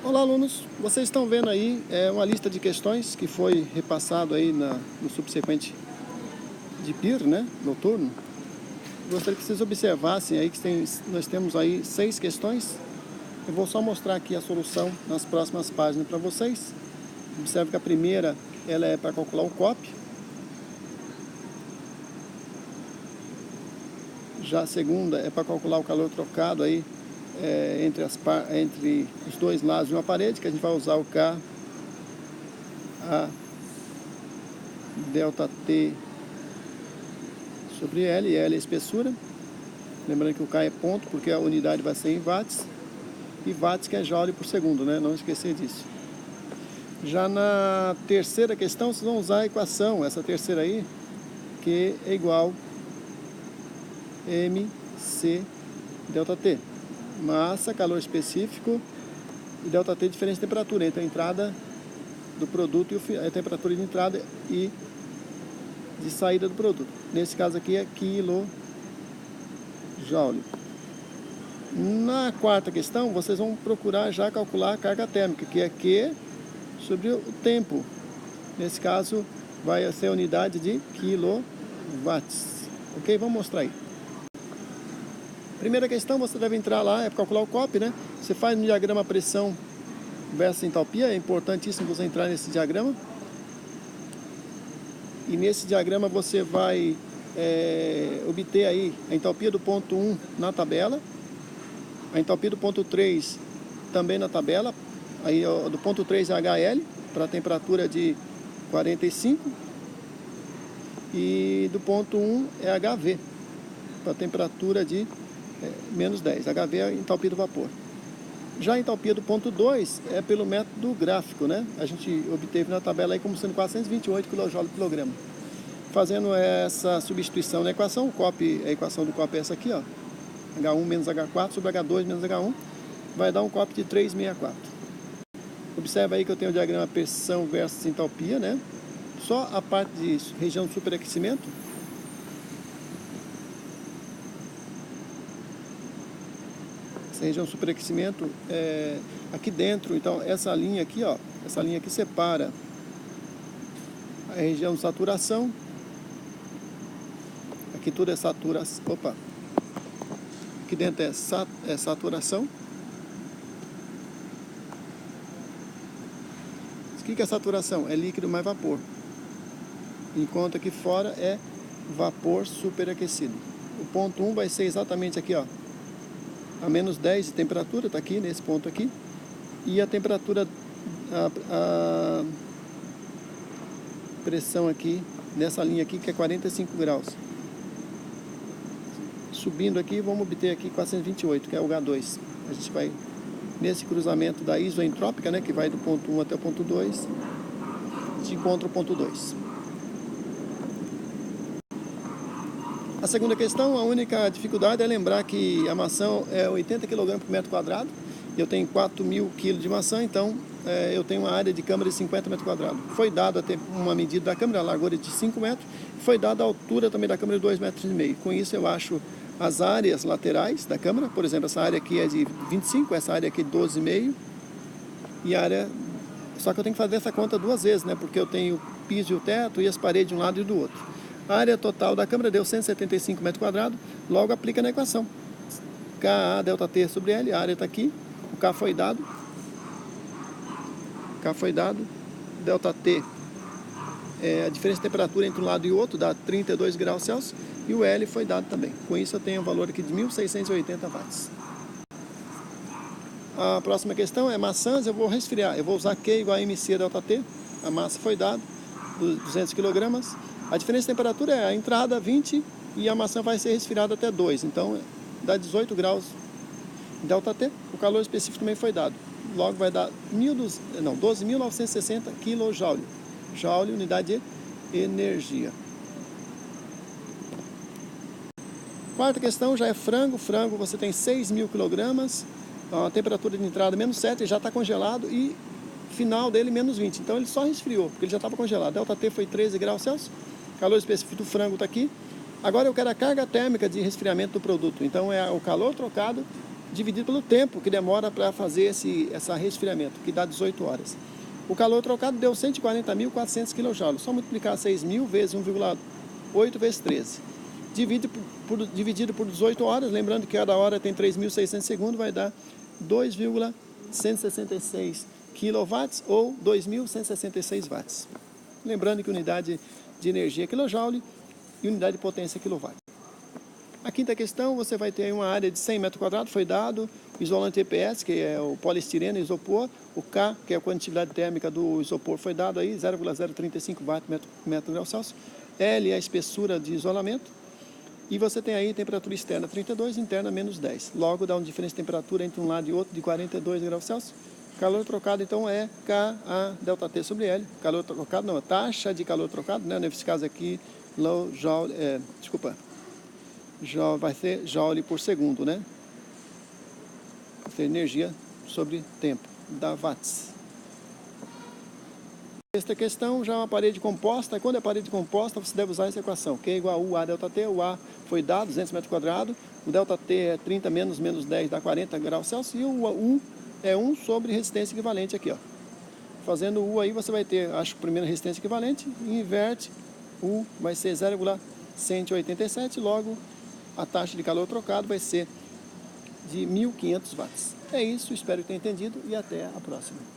Olá, alunos, vocês estão vendo aí uma lista de questões que foi repassado aí no subsequente de PIR, né, noturno. Gostaria que vocês observassem aí que nós temos aí 6 questões. Eu vou só mostrar aqui a solução nas próximas páginas para vocês. Observe que a primeira ela é para calcular o COP. Já a segunda é para calcular o calor trocado aí entre os dois lados de uma parede, que a gente vai usar o K, A, delta T sobre L, e L é a espessura. Lembrando que o K é ponto, porque a unidade vai ser em watts, e watts que é joule por segundo, né? Não esquecer disso. Já na terceira questão, vocês vão usar a equação, essa terceira aí, que é igual mc delta T. Massa, calor específico, e delta T diferença de temperatura entre a entrada do produto e a temperatura de entrada e de saída do produto. Nesse caso aqui é kJ. Na quarta questão, vocês vão procurar já calcular a carga térmica, que é Q sobre o tempo. Nesse caso, vai ser a unidade de quilowatts. Ok? Vamos mostrar aí. Primeira questão, você deve entrar lá, é para calcular o COP, né? Você faz no diagrama pressão versus entalpia, é importantíssimo você entrar nesse diagrama. E nesse diagrama você vai obter aí a entalpia do ponto 1 na tabela, a entalpia do ponto 3 também na tabela, aí do ponto 3 é HL, para a temperatura de 45, e do ponto 1 é HV, para a temperatura de menos 10, HV é a entalpia do vapor. Já a entalpia do ponto 2 é pelo método gráfico, né? A gente obteve na tabela aí como sendo 428 kJ por quilograma. Fazendo essa substituição na equação, a equação do COP é essa aqui, ó, H1 menos H4 sobre H2 menos H1, vai dar um COP de 364. Observa aí que eu tenho o diagrama pressão versus entalpia, né? Só a parte de região de superaquecimento. Essa região de superaquecimento aqui dentro, então essa linha aqui, ó, essa linha aqui separa a região de saturação. Aqui tudo é saturação. Opa! Aqui dentro é saturação. O que é saturação? É líquido mais vapor. Enquanto aqui fora é vapor superaquecido. O ponto 1 vai ser exatamente aqui, ó, a menos 10 de temperatura, está aqui nesse ponto aqui. E a temperatura, a pressão aqui, nessa linha aqui, que é 45 graus. Subindo aqui, vamos obter aqui 428, que é o H2. A gente vai nesse cruzamento da isoentrópica, né, que vai do ponto 1 até o ponto 2, a gente encontra o ponto 2. A segunda questão, a única dificuldade é lembrar que a maçã é 80 kg por metro quadrado. Eu tenho 4.000 kg de maçã, então eu tenho uma área de câmara de 50 metros quadrados. Foi dado até uma medida da câmara, a largura de 5 metros, foi dada a altura também da câmara de 2,5 metros. Com isso eu acho as áreas laterais da câmara, por exemplo, essa área aqui é de 25, essa área aqui é de 12,5, e a área... Só que eu tenho que fazer essa conta duas vezes, né? Porque eu tenho o piso e o teto e as paredes de um lado e do outro. A área total da câmara deu 175 metros quadrados, logo aplica na equação. Ka delta T sobre L, a área está aqui, o K foi dado, delta T é a diferença de temperatura entre um lado e o outro, dá 32 graus Celsius, e o L foi dado também. Com isso eu tenho um valor aqui de 1.680 watts. A próxima questão é maçãs, eu vou resfriar, eu vou usar Q igual a MC delta T, a massa foi dada, 200 kg. A diferença de temperatura é a entrada 20 e a maçã vai ser resfriada até 2, então dá 18 graus delta T. O calor específico também foi dado, logo vai dar 12.960 kJ. Joule, unidade de energia. Quarta questão já é frango. Frango você tem 6.000 kg, a temperatura de entrada menos 7, já está congelado, e final dele menos 20. Então ele só resfriou, porque ele já estava congelado. Delta T foi 13 graus Celsius. Calor específico do frango está aqui. Agora eu quero a carga térmica de resfriamento do produto. Então é o calor trocado dividido pelo tempo que demora para fazer esse resfriamento, que dá 18 horas. O calor trocado deu 140.400 kJ. Só multiplicar 6.000 vezes 1,8 vezes 13. Dividido por 18 horas, lembrando que cada hora tem 3.600 segundos, vai dar 2,166 kW ou 2.166 watts. Lembrando que unidade de energia é kJ e unidade de potência é kW. A quinta questão, você vai ter uma área de 100 metros quadrados, foi dado isolante EPS, que é o poliestireno e isopor, o K, que é a condutividade térmica do isopor, foi dado aí 0,035 watt metro grau Celsius, L é a espessura de isolamento, e você tem aí temperatura externa 32, interna menos 10. Logo, dá uma diferença de temperatura entre um lado e outro de 42 graus Celsius. Calor trocado, então, é Ka delta T sobre L. Calor trocado, não, a taxa de calor trocado, né? Nesse caso aqui, vai ser joule por segundo, né? Vai ser energia sobre tempo, dá watts. Esta questão já é uma parede composta. Quando é parede composta, você deve usar essa equação, que é igual a U A delta T. O A foi dado, 200 metros quadrados. O delta T é 30 menos 10, dá 40 graus Celsius. E o U é 1 sobre resistência equivalente aqui, ó. Fazendo U aí, você vai ter, acho, a primeira resistência equivalente. E inverte, U vai ser 0,187. Logo, a taxa de calor trocado vai ser de 1.500 watts. É isso, espero que tenha entendido e até a próxima.